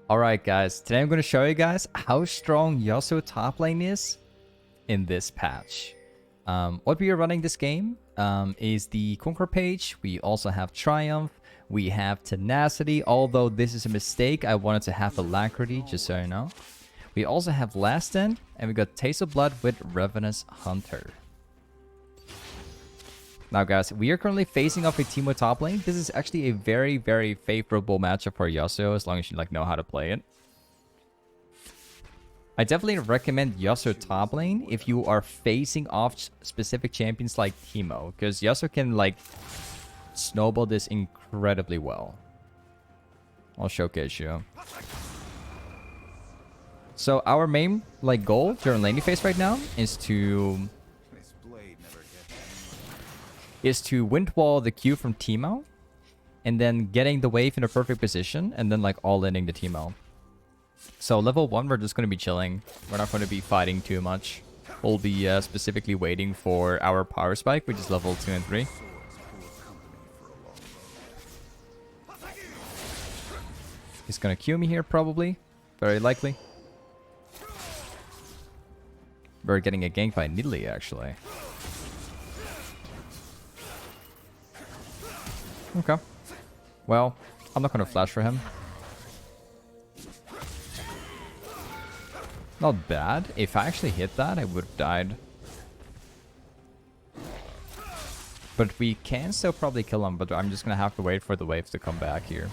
Alright guys, today I'm going to show you guys how strong Yasuo top lane is in this patch. What we are running this game is the Conquer page. We also have Triumph. We have Tenacity, although this is a mistake. I wanted to have Alacrity, just so you know. We also have Last Stand, and we got Taste of Blood with Ravenous Hunter. Now guys, we are currently facing off a Teemo top lane. This is actually a very, very favorable matchup for Yasuo, as long as you know how to play it. I definitely recommend Yasuo top lane if you are facing off specific champions like Teemo, because Yasuo can snowball this incredibly well. I'll showcase you. So our main goal during laning phase right now is to wind wall the Q from Teemo, and then getting the wave in a perfect position, and then all-inning the Teemo. So level 1, we're just going to be chilling. We're not going to be fighting too much. We'll be specifically waiting for our power spike, which is level 2 and 3. He's going to Q me here probably. Very likely. We're getting a gank by Nidalee actually. Okay. Well, I'm not going to flash for him. Not bad. If I actually hit that, I would have died. But we can still probably kill him, but I'm just going to have to wait for the waves to come back here.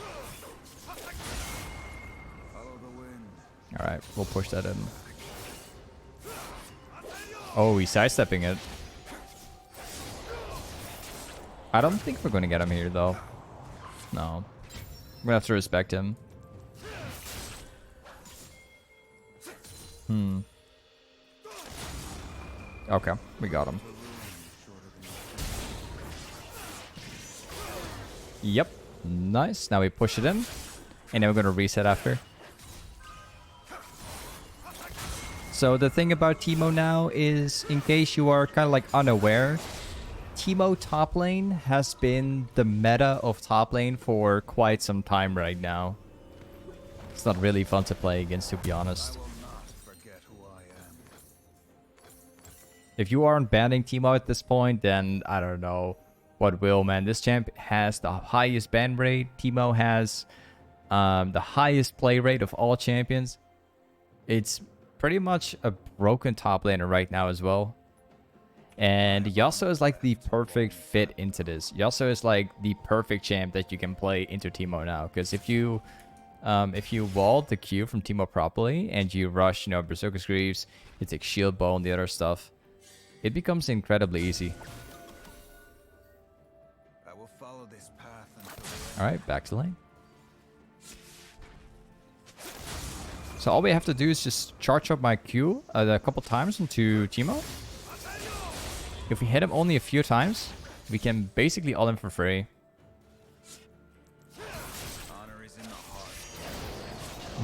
Alright, we'll push that in. Oh, he's sidestepping it. I don't think we're going to get him here, though. No. We're going to have to respect him. Okay, we got him. Yep. Nice. Now we push it in. And then we're going to reset after. So the thing about Teemo now is, in case you are kind of unaware, Teemo top lane has been the meta of top lane for quite some time right now. It's not really fun to play against, to be honest. If you aren't banning Teemo at this point, then I don't know what will, man. This champ has the highest ban rate. Teemo has the highest play rate of all champions. It's pretty much a broken top laner right now as well. And Yasuo is the perfect fit into this. Yasuo is the perfect champ that you can play into Teemo now. Because if you wall the Q from Teemo properly and you rush, berserker greaves, you take shieldbow and the other stuff, it becomes incredibly easy. I will follow this path. All right, back to lane. So all we have to do is just charge up my Q a couple times into Teemo. If we hit him only a few times, we can basically all in for free.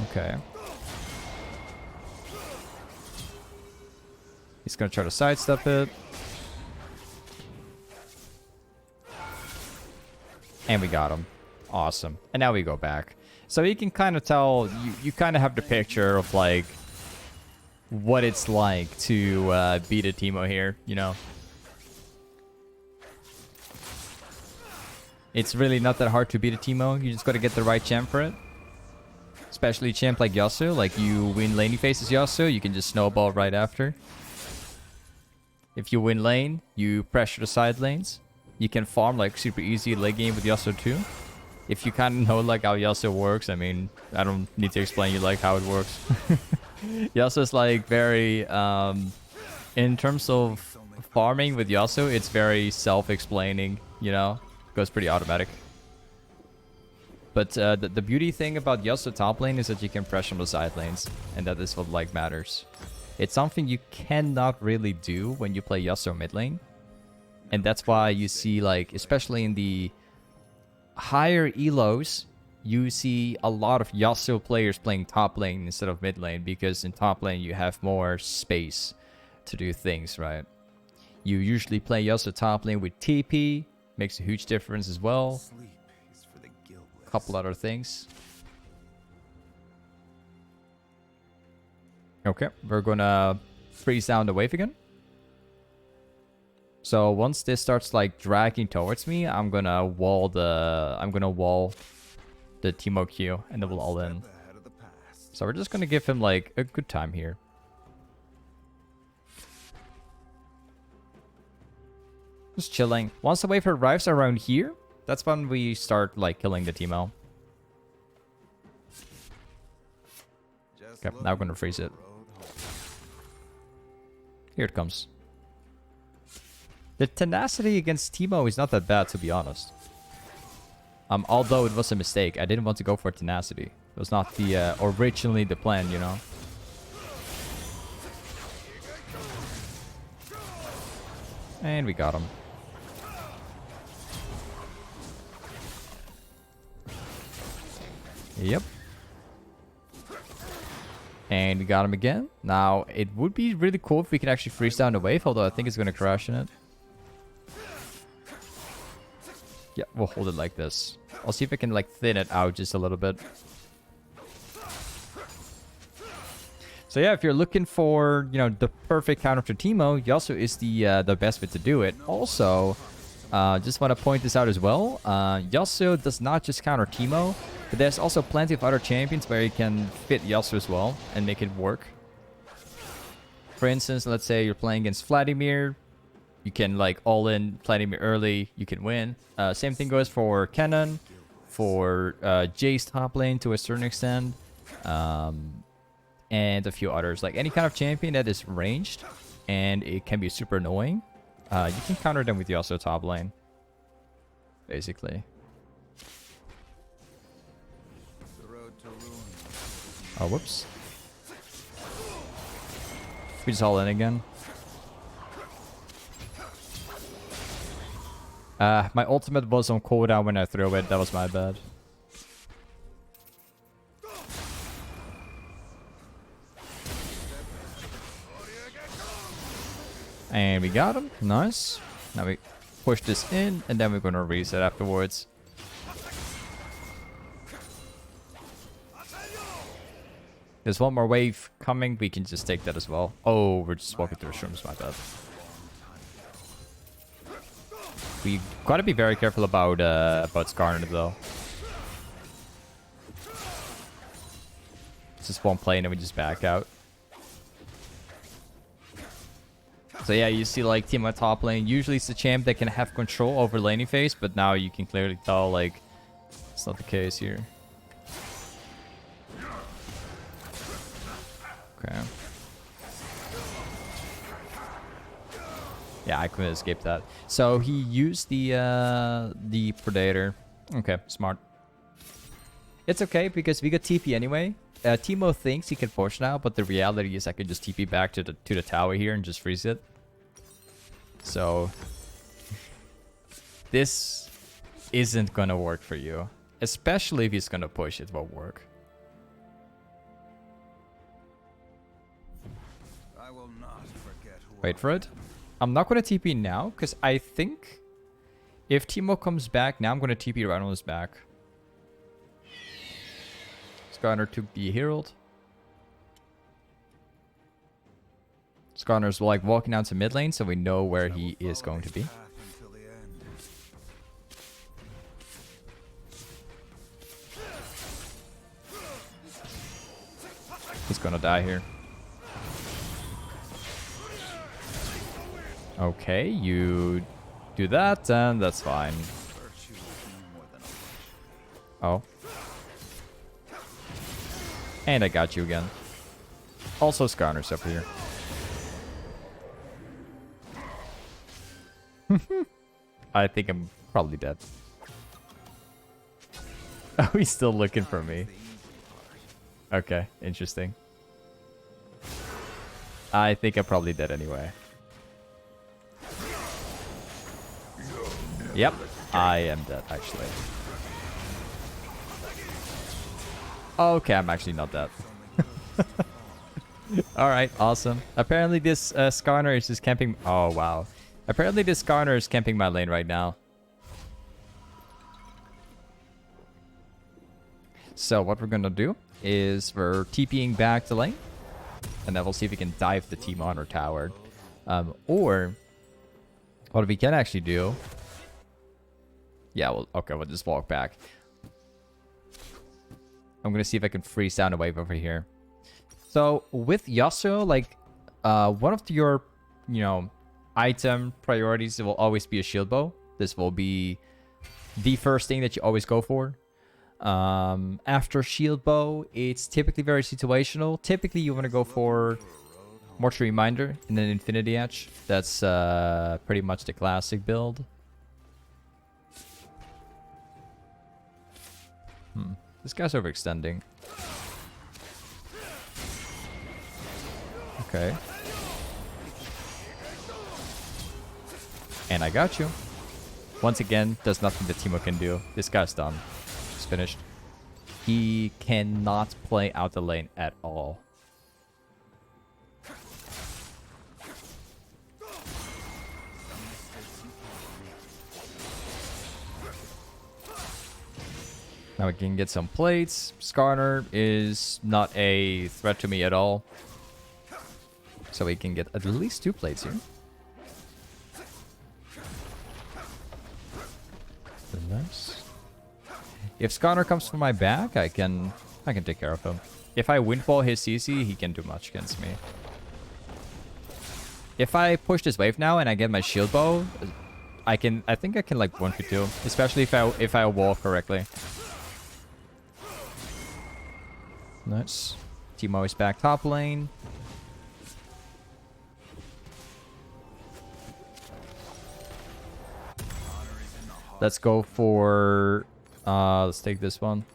Okay. He's gonna try to sidestep it. And we got him. Awesome. And now we go back. So you can kind of tell, you kind of have the picture of what it's like to beat a Teemo here, It's really not that hard to beat a Teemo. You just got to get the right champ for it. Especially a champ like Yasuo. You win laning phases Yasuo, you can just snowball right after. If you win lane, you pressure the side lanes. You can farm super easy late game with Yasuo too. If you kind of know how Yasuo works, I mean, I don't need to explain you how it works. Yasuo is very, in terms of farming with Yasuo, it's very self-explaining, Goes pretty automatic. But the beauty thing about Yasuo top lane is that you can pressure on the side lanes, and that is what matters. It's something you cannot really do when you play Yasuo mid lane, and that's why you see especially in the higher elos, you see a lot of Yasuo players playing top lane instead of mid lane, because in top lane you have more space to do things, right? You usually play Yasuo top lane with TP. Makes a huge difference as well. A couple other things. Okay, we're gonna freeze down the wave again. So once this starts like dragging towards me, I'm gonna wall the Teemo Q and then we'll all in. Ahead of the past. So we're just gonna give him like a good time here. Just chilling. Once the wave arrives around here, that's when we start like killing the Teemo. Just Okay, now we're gonna freeze it. Here it comes. The tenacity against Teemo is not that bad, to be honest. Although it was a mistake. I didn't want to go for tenacity. It was not the originally the plan, you know. And we got him. Yep. And we got him again. Now, it would be really cool if we could actually freeze down the wave, although I think it's going to crash in it. Yeah, we'll hold it like this. I'll see if I can like thin it out just a little bit. So yeah, if you're looking for, you know, the perfect counter to Teemo, Yasuo is the best way to do it. Also, just want to point this out as well. Yasuo does not just counter Teemo, but there's also plenty of other champions where you can fit Yasuo as well and make it work. For instance, let's say you're playing against Vladimir. You can like all in Vladimir early, you can win. Same thing goes for Kennen, for Jay's top lane to a certain extent, and a few others. Like any kind of champion that is ranged and it can be super annoying, you can counter them with Yasuo top lane, basically. The road to ruin. Oh, whoops. We just all in again. My ultimate was on cooldown when I threw it. That was my bad. And we got him. Nice. Now we push this in, and then we're going to reset afterwards. There's one more wave coming. We can just take that as well. Oh, we're just walking through shrooms. My bad. We gotta be very careful about Skarner though. It's just one play and then we just back out. So yeah, you see like Teemo top lane. Usually it's the champ that can have control over laning phase, but now you can clearly tell like it's not the case here. Okay. Yeah, I couldn't escape that. So he used the Predator. Okay, smart. It's okay because we got TP anyway. Teemo thinks he can push now, but the reality is I can just TP back to the tower here and just freeze it. So this isn't gonna work for you, especially if he's gonna push. It won't work. I will not forget who Wait for it. I'm not going to TP now, because I think if Teemo comes back, now I'm going to TP right on his back. Skarner took the Herald. Skarner's like walking down to mid lane, so we know where he is going to be. He's going to die here. Okay, you do that, and that's fine. Oh. And I got you again. Also, Skarner's up here. I think I'm probably dead. Oh, he's still looking for me. Okay, interesting. I think I'm probably dead anyway. Yep, I am dead, actually. Okay, I'm actually not dead. Alright, awesome. Apparently this Skarner is just camping... Oh, wow. Apparently this Skarner is camping my lane right now. So what we're gonna do is we're TPing back to lane. And then we'll see if we can dive the team on our tower. Or what we can actually do... Yeah, well, okay, we'll just walk back. I'm gonna see if I can freeze down a wave over here. So with Yasuo, like one of your, item priorities will always be a shield bow. This will be the first thing that you always go for. After shield bow, it's typically very situational. Typically, you want to go for Mortal Reminder and then Infinity Edge. That's pretty much the classic build. This guy's overextending. Okay. And I got you. Once again, there's nothing that Teemo can do. This guy's done. He's finished. He cannot play out the lane at all. Now we can get some plates. Skarner is not a threat to me at all. So we can get at least 2 plates here. Nice. If Skarner comes from my back, I can take care of him. If I windfall his CC, he can do much against me. If I push this wave now and I get my shield bow, I think I can like 1v2, especially if I wall correctly. Nice. Teemo is back top lane. Let's go for... let's take this one.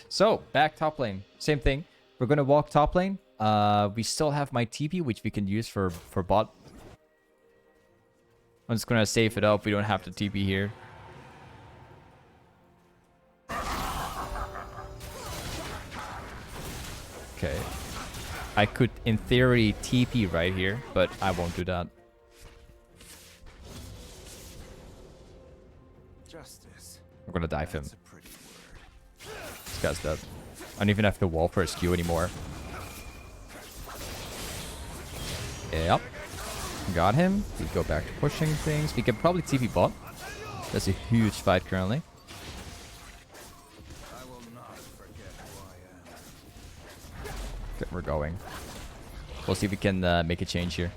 So, back top lane. Same thing. We're going to walk top lane. We still have my TP, which we can use for bot. I'm just going to save it up. We don't have to TP here. Okay. I could, in theory, TP right here, but I won't do that. Justice. I'm gonna dive him. This guy's dead. I don't even have to wall for his Q anymore. Yep. Got him. We go back to pushing things. We can probably TP bot. That's a huge fight currently. Okay, we're going. We'll see if we can make a change here.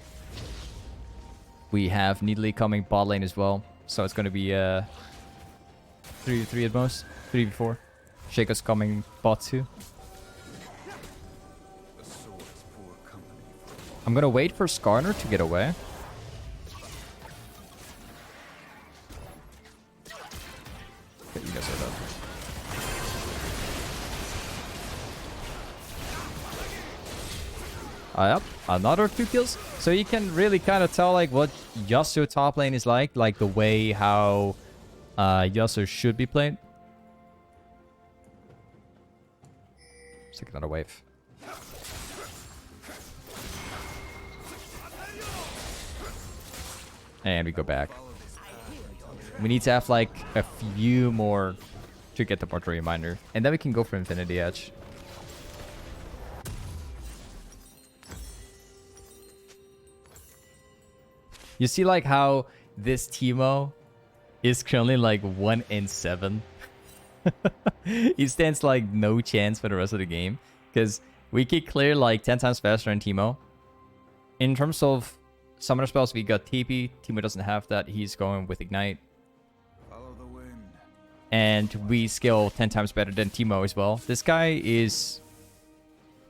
We have Needly coming bot lane as well. So it's going to be 3v3 at most. 3v4. Shaco's coming bot too. I'm going to wait for Skarner to get away. Okay, you guys are dead. Yep, another 2 kills. So you can really kind of tell like what Yasuo top lane is like the way how Yasuo should be played. Let's take another wave. And we go back. We need to have like a few more to get the Mortal Reminder. And then we can go for Infinity Edge. You see like how this Teemo is currently like 1-7. He stands like no chance for the rest of the game. Because we can clear like 10 times faster than Teemo. In terms of summoner spells, we got TP. Teemo doesn't have that. He's going with Ignite. Follow the wind. And we skill 10 times better than Teemo as well. This guy is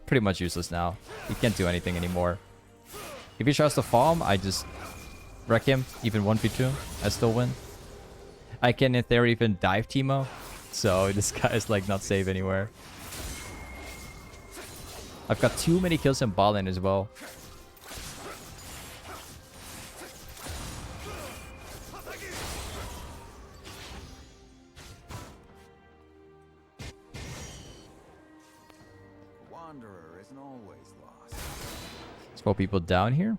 pretty much useless now. He can't do anything anymore. If he tries to farm, I just... wreck him, even 1v2, I still win. I can in theory even dive Teemo, so this guy is like not safe anywhere. I've got too many kills in bot lane as well. Wanderer isn't always lost. Let's pull people down here.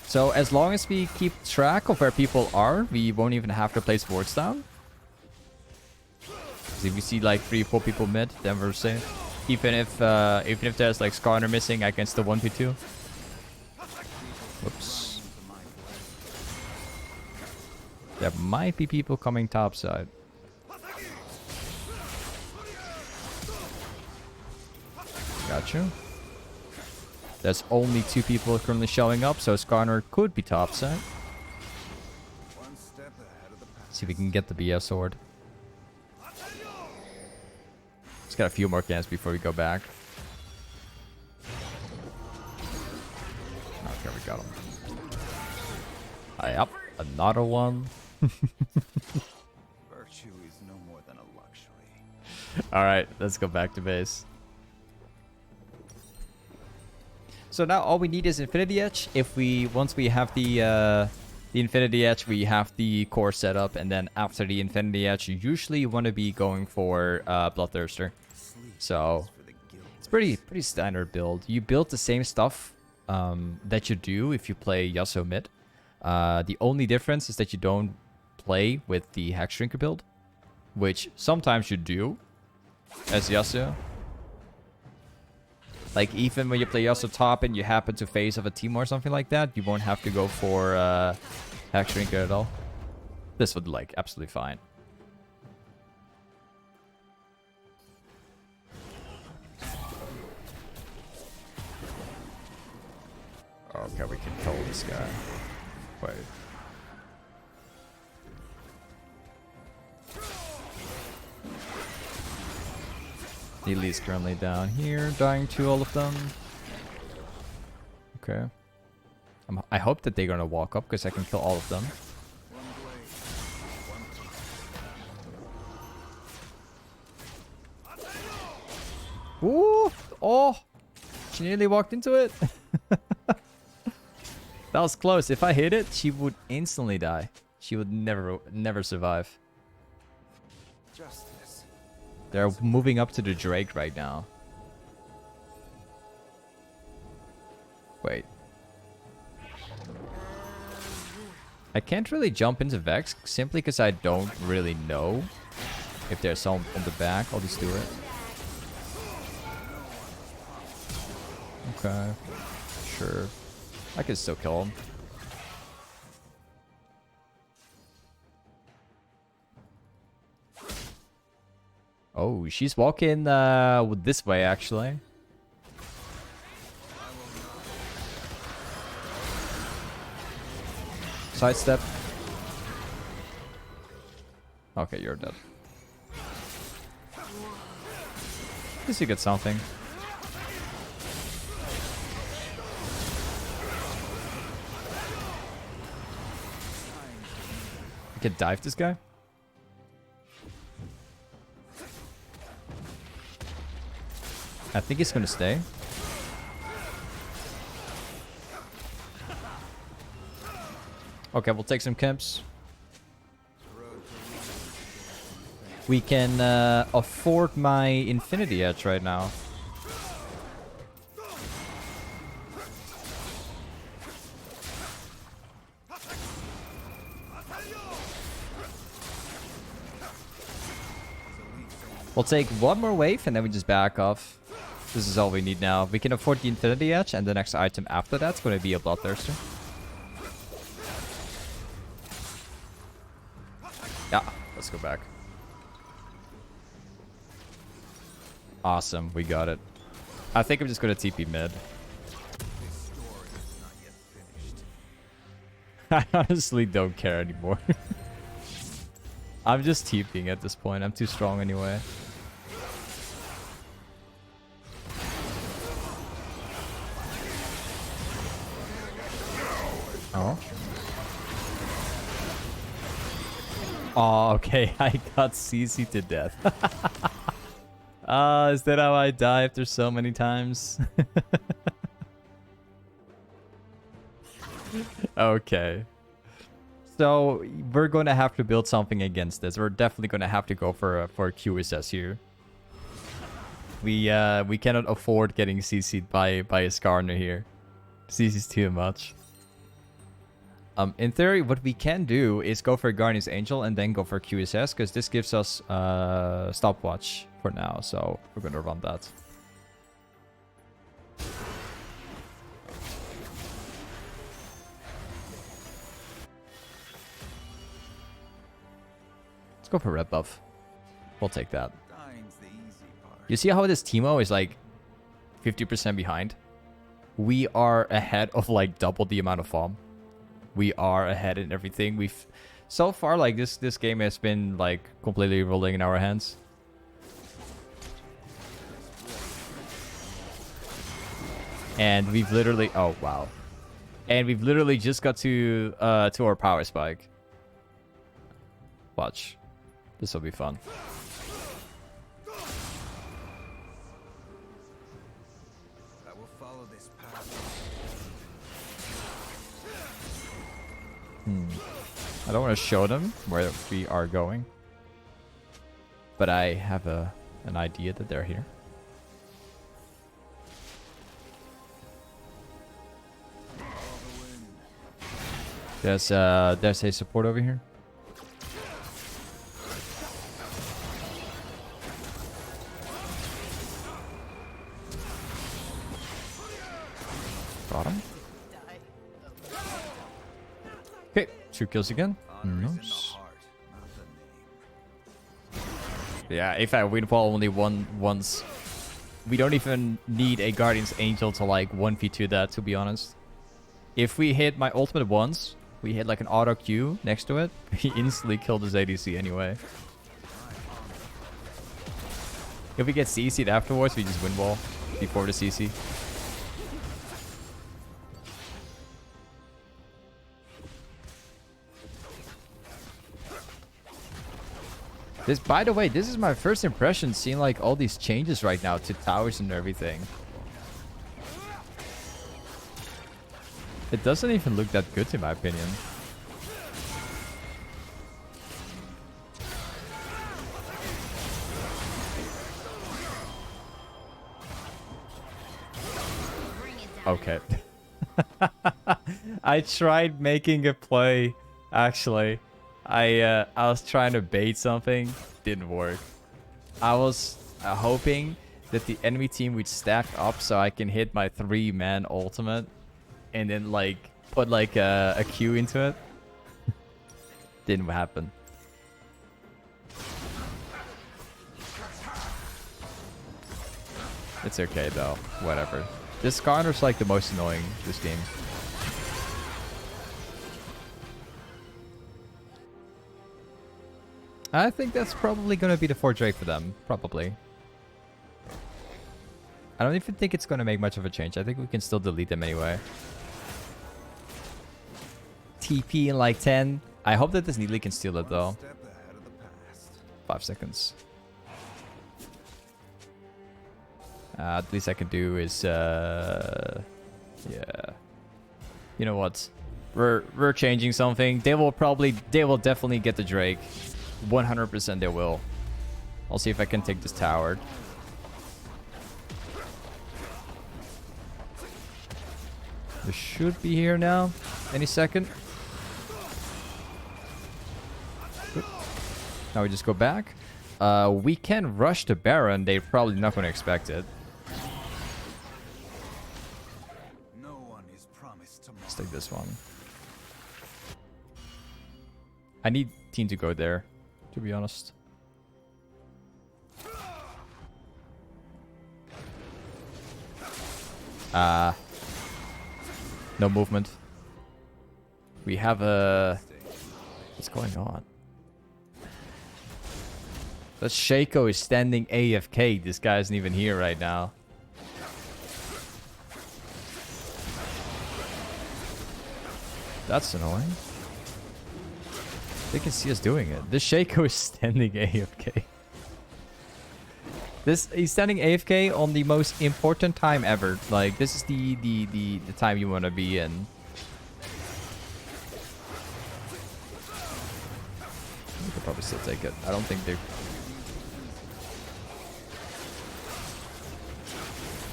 So as long as we keep track of where people are, we won't even have to place wards down. Because if we see like 3 or 4 people mid, then we're safe. Even if there's like Skarner missing, I can still 1v2. Whoops. There might be people coming topside. Gotcha. There's only 2 people currently showing up, so Skarner could be topside. See if we can get the BS sword. Let's get a few more camps before we go back. Okay, we got him. Yep, another one. Virtue is no more than a luxury. Alright, let's go back to base. So now all we need is Infinity Edge. Once we have the Infinity Edge, we have the core set up, and then after the Infinity Edge, you usually want to be going for Bloodthirster. So it's pretty standard build. You build the same stuff that you do if you play Yasuo mid. The only difference is that you don't play with the Hexdrinker build, which sometimes you do as Yasuo. Like, even when you play Yasuo top and you happen to face of a Teemo or something like that, you won't have to go for Hexdrinker at all. This would, like, absolutely fine. Okay, we can kill this guy. Wait. Neely's currently down here, dying to all of them. Okay. I hope that they're gonna walk up, because I can kill all of them. Ooh! Oh! She nearly walked into it. That was close. If I hit it, she would instantly die. She would never survive. Justice. They're moving up to the Drake right now. Wait. I can't really jump into Vex simply because I don't really know if there's some on the back. I'll just do it. Okay. Sure. I can still kill him. Oh, she's walking this way, actually. Sidestep. Okay, you're dead. At least you get something. I can dive this guy. I think he's gonna stay. Okay, we'll take some camps. We can afford my Infinity Edge right now. We'll take one more wave and then we just back off. This is all we need now. We can afford the Infinity Edge, and the next item after that's going to be a Bloodthirster. Yeah, let's go back. Awesome, we got it. I think I'm just going to TP mid. I honestly don't care anymore. I'm just TPing at this point. I'm too strong anyway. Oh. Oh, okay. I got CC to death. Is that how I die after so many times? Okay. So we're going to have to build something against this. We're definitely going to have to go for a QSS here. We cannot afford getting CC'd by a Skarner here. CC's too much. In theory, what we can do is go for Guardian's Angel and then go for QSS, because this gives us stopwatch for now. So we're gonna run that. Let's go for red buff. We'll take that. Dying's the easy part. You see how this Teemo is like 50% behind? We are ahead of like double the amount of farm. We are ahead in everything. We've so far like this game has been like completely rolling in our hands. And we've literally and we've literally just got to our power spike. Watch. This will be fun. I will follow this path. I don't want to show them where we are going, but I have an idea that they're here. There's a support over here. Got him. Okay, 2 kills again. Nice. Yeah, if I win fall only once, we don't even need a Guardian's Angel to like 1v2 that, to be honest. If we hit my ultimate once, we hit like an auto Q next to it, he instantly killed his ADC anyway. If we get CC'd afterwards, we just win wall before the CC. This, by the way, this is my first impression seeing like all these changes right now to towers and everything. It doesn't even look that good in my opinion. Okay. I tried making a play, actually. I was trying to bait something, didn't work. I was hoping that the enemy team would stack up so I can hit my 3-man ultimate and then like put like a Q into it. Didn't happen. It's okay though, whatever. This Skarner's like the most annoying this game. I think that's probably going to be the 4 Drake for them. Probably. I don't even think it's going to make much of a change. I think we can still delete them anyway. TP in like 10. I hope that this Needly can steal it though. 5 seconds. The least I can do is... yeah. You know what? We're changing something. They will definitely get the Drake. 100% they will. I'll see if I can take this tower. They should be here now. Any second. Oop. Now we just go back. We can rush the Baron. They're probably not going to expect it. No one is promised tomorrow. Let's take this one. I need team to go there, to be honest. No movement. We have a... What's going on? That Shaco is standing AFK. This guy isn't even here right now. That's annoying. They can see us doing it. This Shaco is standing AFK. He's standing AFK on the most important time ever. Like, this is the time you want to be in. We could probably still take it. I don't think they're...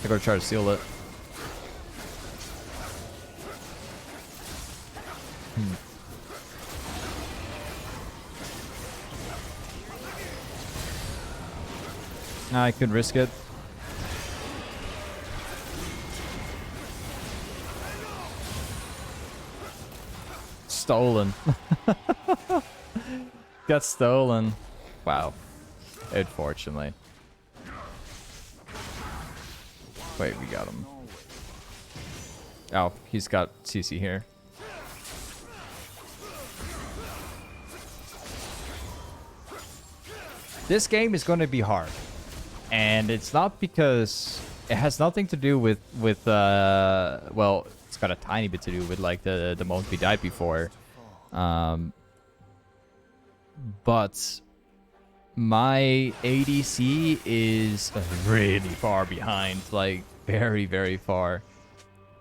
They're gonna try to steal it. I could risk it. Stolen. Got stolen. Wow. Unfortunately. Wait, we got him. Oh, he's got CC here. This game is going to be hard. And it's not because it has nothing to do with well, it's got a tiny bit to do with like the moment we died before. But my ADC is really far behind, like very, very far.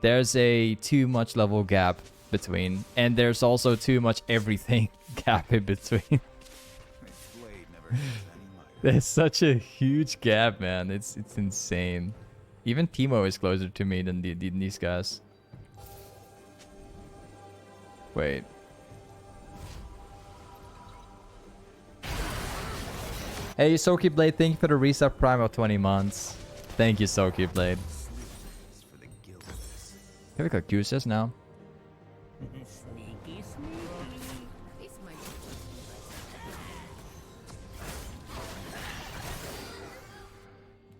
There's a too much level gap between, and there's also too much everything gap in between. There's such a huge gap, man. It's insane. Even Teemo is closer to me than these guys. Wait. Hey, Soaky Blade, thank you for the reset prime of 20 months. Thank you, Soaky Blade. Have we got Gooses now? Sneaky, sneaky. This might be.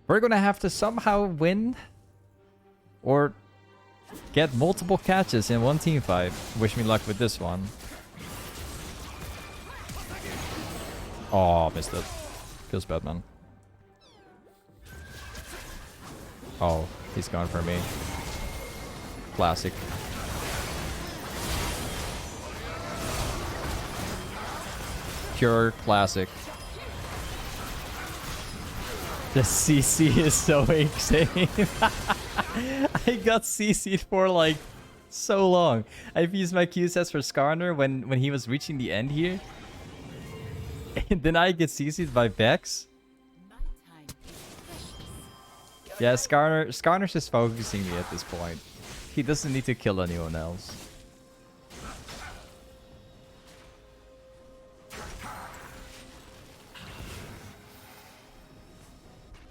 We're gonna have to somehow win or get multiple catches in one team fight. Wish me luck with this one. Oh, missed it. Feels bad, man. Oh, he's going for me. Classic. Pure classic. The CC is so insane. I got CC'd for like so long. I've used my Q sets for Skarner when he was reaching the end here. And then I get CC'd by Vex. Yeah, Skarner's just focusing me at this point. He doesn't need to kill anyone else.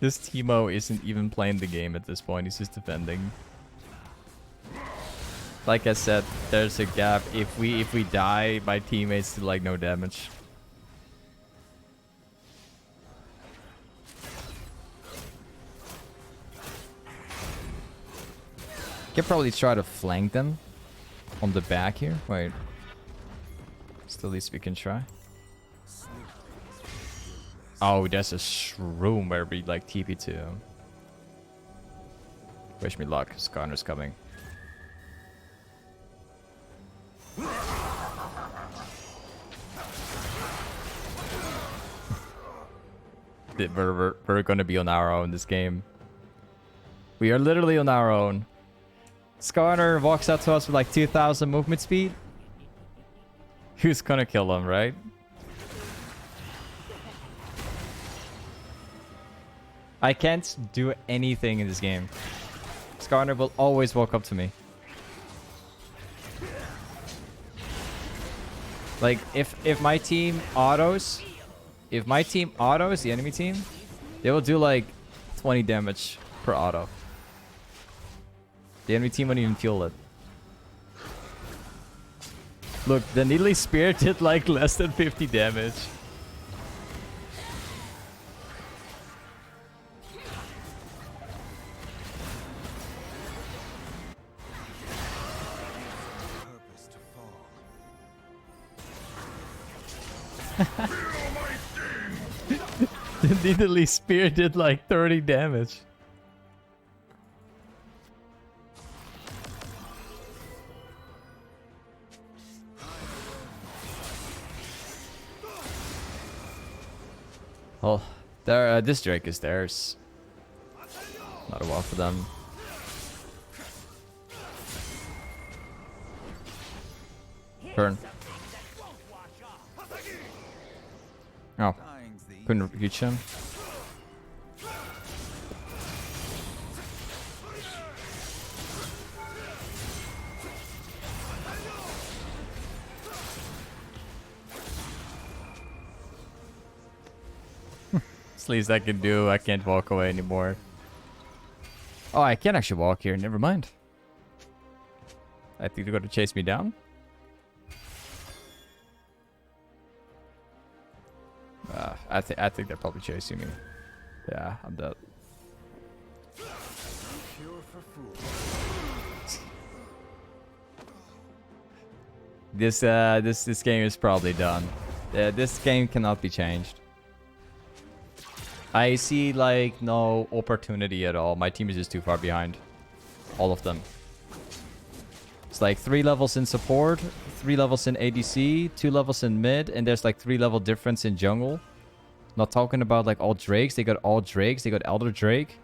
This Teemo isn't even playing the game at this point, he's just defending. Like I said, there's a gap. If we die, my teammates do like no damage. Could probably try to flank them on the back here. Wait. Still, at least we can try. Oh, there's a shroom where we like TP to. Wish me luck. Skarner's coming. We're gonna be on our own this game. We are literally on our own. Skarner walks out to us with like 2,000 movement speed. Who's gonna kill him, right? I can't do anything in this game. Skarner will always walk up to me. Like, if my team autos... If my team autos, the enemy team, they will do like 20 damage per auto. The enemy team won't even feel it. Look, the Needly Spear did like less than 50 damage. The Needly Spear did like 30 damage. Well, this Drake is theirs. Not a wall for them. Turn. Oh, couldn't reach him. It's the least I can do. I can't walk away anymore. Oh, I can actually walk here. Never mind. I think they're going to chase me down. I think they're probably chasing me. Yeah, I'm dead. Cure for fools. This game is probably done. This game cannot be changed. I see like no opportunity at all. My team is just too far behind. All of them. It's like 3 levels in support, 3 levels in ADC, 2 levels in mid, and there's like 3 level difference in jungle. Not talking about like all Drakes. They got all Drakes. They got Elder Drake.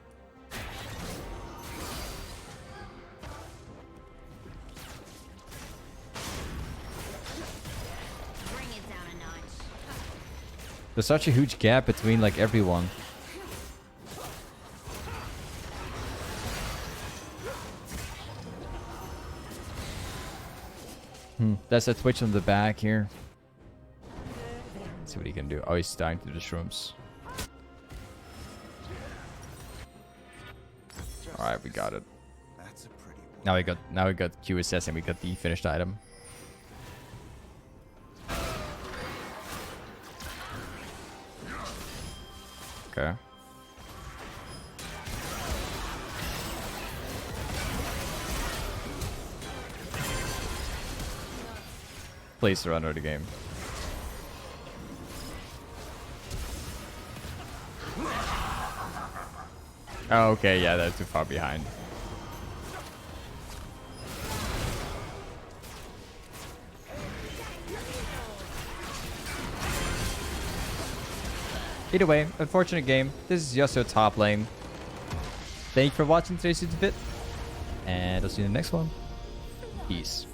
Bring it down a notch. There's such a huge gap between like everyone. That's a Twitch on the back here. Let's see what he can do. Oh, he's dying through the shrooms. Alright, we got it. That's a pretty one. Now we got QSS and we got the finished item. Okay. Please surrender the game. Oh, okay, yeah, they're too far behind. Either way, unfortunate game. This is Yasuo top lane. Thank you for watching today's bit, and I'll see you in the next one. Peace.